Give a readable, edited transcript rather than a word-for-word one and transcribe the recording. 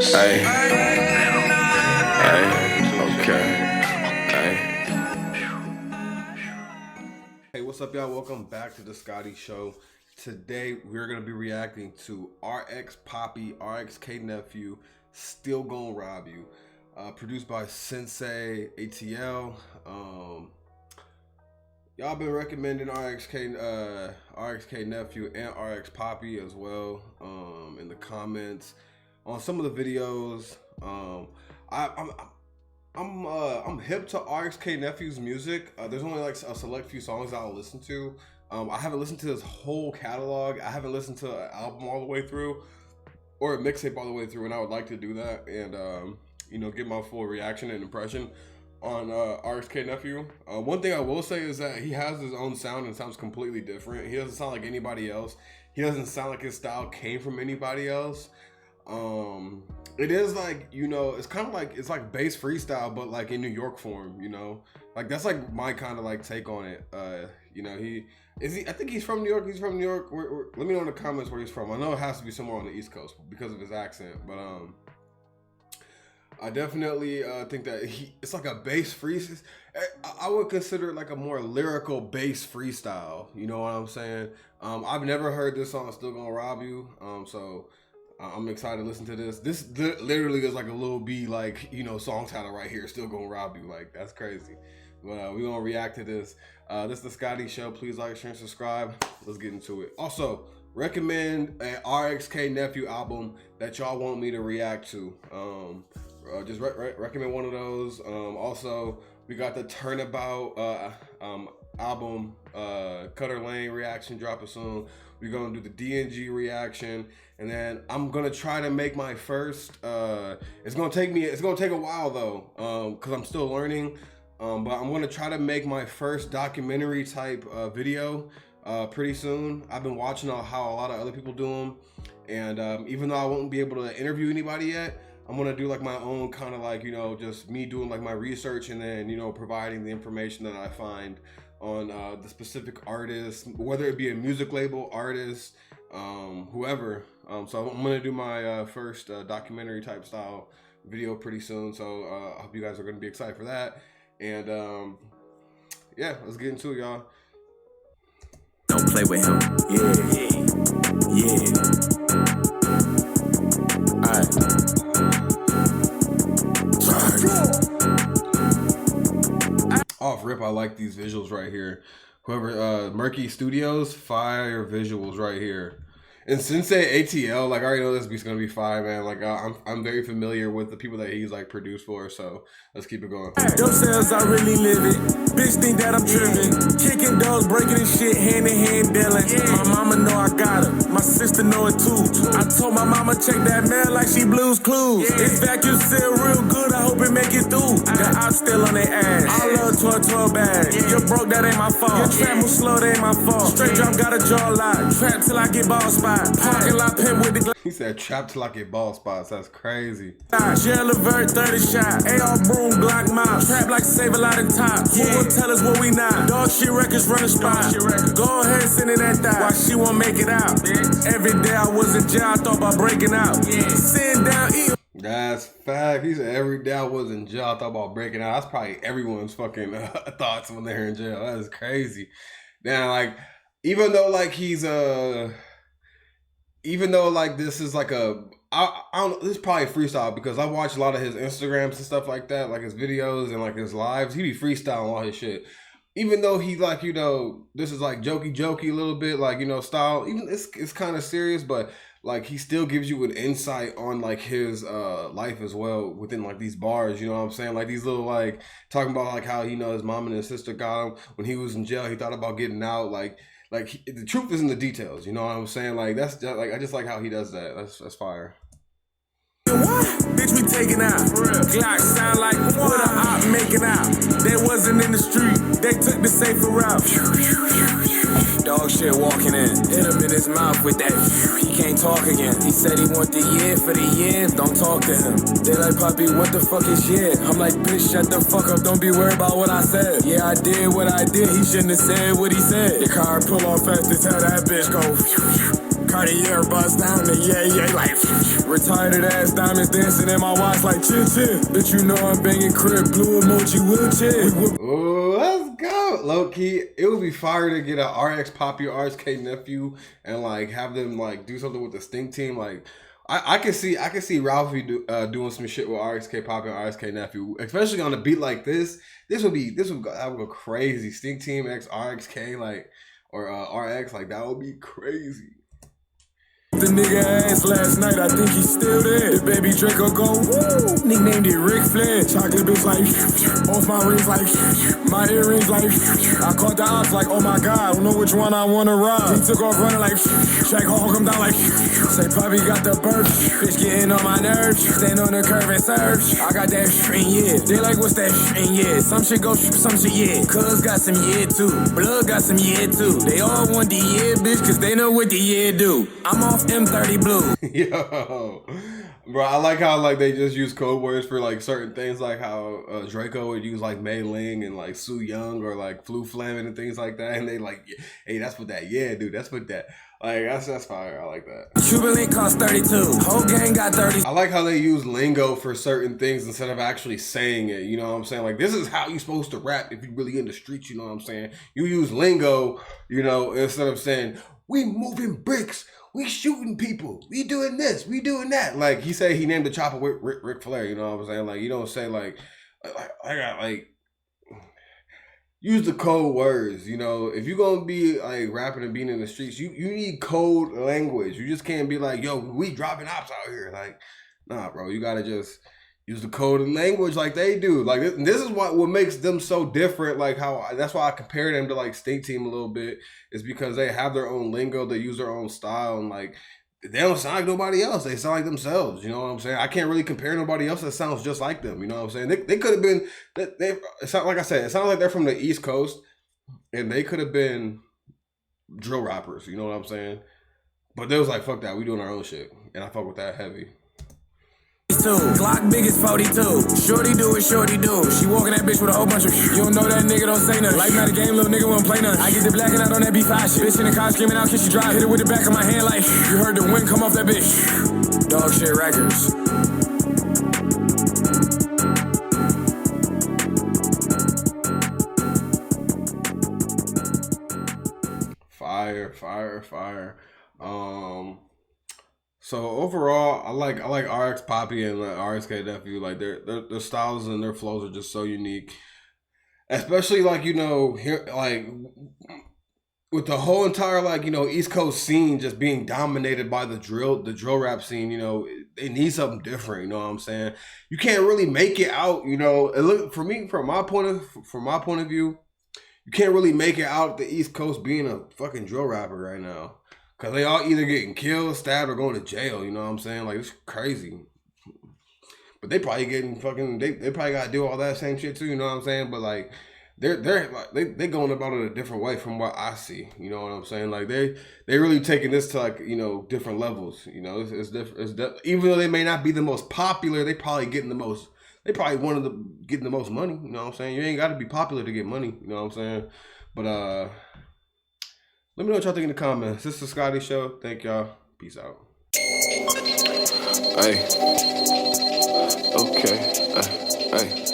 Hey, okay, hey. Hey, what's up, y'all? Welcome back to the Scotty Show. Today, we're going to be reacting to Papi, RXKNephew, Still Gonna Rob You. Produced by Sensei ATL. Y'all been recommending RXKNephew and RXPapi as well in the comments on some of the videos. I'm hip to RXKNephew's music. There's only like a select few songs I'll listen to. I haven't listened to his whole catalog. I haven't listened to an album all the way through or a mixtape all the way through, and I would like to do that and you know, get my full reaction and impression on RXKNephew. One thing I will say is that he has his own sound and sounds completely different. He doesn't sound like anybody else. He doesn't sound like his style came from anybody else. It is like, you know, it's kind of like, it's like bass freestyle, but like in New York form, you know, like that's like my kind of like take on it. You know, I think he's from New York. He's from New York. Let me know in the comments where he's from. I know it has to be somewhere on the East Coast because of his accent, but I definitely think that it's like a bass freestyle. I would consider it like a more lyrical bass freestyle. You know what I'm saying? I've never heard this song, Still Gonna Rob You. So I'm excited to listen to this. This literally is like a Lil B, like, you know, song title right here, Still Gonna Rob You. Like, that's crazy. But we're gonna react to this. This is the Scotty Show. Please like, share, and subscribe. Let's get into it. Also, recommend an RXKNephew album that y'all want me to react to. Just recommend one of those. Also, we got the Turnabout album, Cutter Lane reaction dropping soon. We're gonna do the DNG reaction, and then I'm gonna try to make my first. It's gonna take a while though, cause I'm still learning. But I'm gonna try to make my first documentary type video pretty soon. I've been watching how a lot of other people do them, and even though I won't be able to interview anybody yet, I'm gonna do like my own kind of like, you know, just me doing like my research and then, you know, providing the information that I find on the specific artist, whether it be a music label, artist, whoever. So I'm gonna do my first documentary type style video pretty soon. So I hope you guys are gonna be excited for that. And yeah, let's get into it, y'all. Don't play with him. Yeah. Off rip, I like these visuals right here. Whoever, Murky Studios, fire visuals right here. And Sensei ATL, like I already know this beat's gonna be fire, man. Like I'm very familiar with the people that he's like produced for, so let's keep it going. Them cells, I really live it. Bitch think that I'm tripping. Kicking doors, breaking and shit, hand in hand dealing. My mama know I got her. My sister know it too. I told my mama check that mail like she Blue's Clues. This vacuum seal real good, I hope it make it through. The ops still on their ass. I love 12 bags. You broke, that ain't my fault. Your trap move slow, that ain't my fault. Straight drop, got a jaw lock. Trap till I get ball spot. Parking lot pimp with the He said trap till I get ball spots. That's crazy. Shell avert 30 shot. AR broom Glock mouth. Trap like save a lot of top. Who will tell us what we not? Dog shit records run a spot. Go ahead, send it that thigh. Why she won't make it out? Every day I was in jail, I thought about breaking out. Sitting down, eating. That's fact. He said every day I was in jail, I thought about breaking out. That's probably everyone's fucking thoughts when they're in jail. That is crazy. Now, like, even though like he's even though like this is like I don't, this is probably freestyle because I watch a lot of his Instagrams and stuff like that, like his videos and like his lives. He be freestyling all his shit. Even though he like, you know, this is like jokey a little bit, like, you know, style. Even it's kind of serious, but like he still gives you an insight on like his life as well within like these bars. You know what I'm saying? Like these little like talking about like how, you know, his mom and his sister got him when he was in jail. He thought about getting out. Like the truth is in the details, you know what I'm saying? Like that's just, like I just like how he does that. That's fire. What? Bitch, we taking out. Glock sound like what a op making out. They wasn't in the street, they took the safer route. Dog shit walking in, hit him in his mouth with that. He can't talk again. He said he want the year for the year. Don't talk to him. They like, Papi, what the fuck is shit? I'm like, bitch, shut the fuck up. Don't be worried about what I said. Yeah, I did what I did. He shouldn't have said what he said. The car pull off fast to tell that bitch go. Cartier bust down the yeah, like Retired ass diamonds dancing in my watch like chin chin. Bitch, you know I'm banging crib, blue emoji wheelchair. Oh, let's go. Low key, it would be fire to get a RX Papi or RXKNephew and like have them like do something with the Stink Team. Like I can see Ralphie doing some shit with RXK Papi and RXKNephew, especially on a beat like this. That would go crazy. Stink Team X RXK like or RX, like that would be crazy. The nigga ass last night, I think he's still there. The baby Draco go, woo. Nicknamed it Ric Flair. Chocolate bitch like, off my rings like, my earrings like. I caught the ops like, oh my god, I don't know which one I wanna rob. He took off running like, Shaq Hall come down like, say Papi got the burp. Bitch getting on my nerves, stand on the curve and serve. I got that string, yeah. They like, what's that string, yeah. Some shit go, some shit, yeah. Cuz got some yeah too, blood got some yeah too. They all want the yeah bitch, cause they know what the yeah do. I'm off M30 blue. Yo, bro, I like how like they just use code words for like certain things, like how Draco would use like Mei Ling and like Su Young or like Flu Flamin and things like that, and they like, hey, that's what that, yeah, dude, that's what that. Like that's fire. I like that. Cuban link cost 32. Whole gang got 30. I like how they use lingo for certain things instead of actually saying it. You know what I'm saying? Like this is how you supposed to rap if you really in the streets. You know what I'm saying? You use lingo, you know, instead of saying we moving bricks. We shooting people. We doing this. We doing that. Like he said, he named the chopper with Ric Flair. You know what I'm saying? Like you don't say like I got like use the code words. You know, if you're gonna be like rapping and being in the streets, you need code language. You just can't be like, yo, we dropping ops out here. Like, nah, bro. You gotta just use the code and language like they do. Like this is what makes them so different. Like that's why I compare them to like Stink Team a little bit. Is because they have their own lingo, they use their own style, and like they don't sound like nobody else. They sound like themselves. You know what I'm saying? I can't really compare nobody else that sounds just like them. You know what I'm saying? They could have been. It's not like I said. It sounds like they're from the East Coast, and they could have been drill rappers. You know what I'm saying? But they was like, fuck that. We doing our own shit, and I fuck with that heavy. Glock big as 42. Shorty do what shorty do. She walking that bitch with a whole bunch of you don't know that nigga, don't say nothing. Life not a game, little nigga won't play nothing. I get the blacking out on that B5 shit. Bitch in the car screaming out, can she drive? Hit it with the back of my hand like you heard the wind come off that bitch. Dog shit records. Fire. So overall, I like RX Papi and RXKNephew. Like their styles and their flows are just so unique. Especially like, you know, here like with the whole entire like, you know, East Coast scene just being dominated by the drill rap scene, you know, they need something different, you know what I'm saying? You can't really make it out, you know. And look, for me, from my point of view, you can't really make it out the East Coast being a fucking drill rapper right now. Cause they all either getting killed, stabbed, or going to jail. You know what I'm saying? Like it's crazy. But they probably getting fucking. They probably gotta do all that same shit too. You know what I'm saying? But like they're like they going about it a different way from what I see. You know what I'm saying? Like they really taking this to like, you know, different levels. You know, it's different. Even though they may not be the most popular, they probably getting the most. They probably one of the getting the most money. You know what I'm saying? You ain't got to be popular to get money. You know what I'm saying? But let me know what y'all think in the comments. This is the Scotty Show. Thank y'all. Peace out. Hey. Okay. Hey.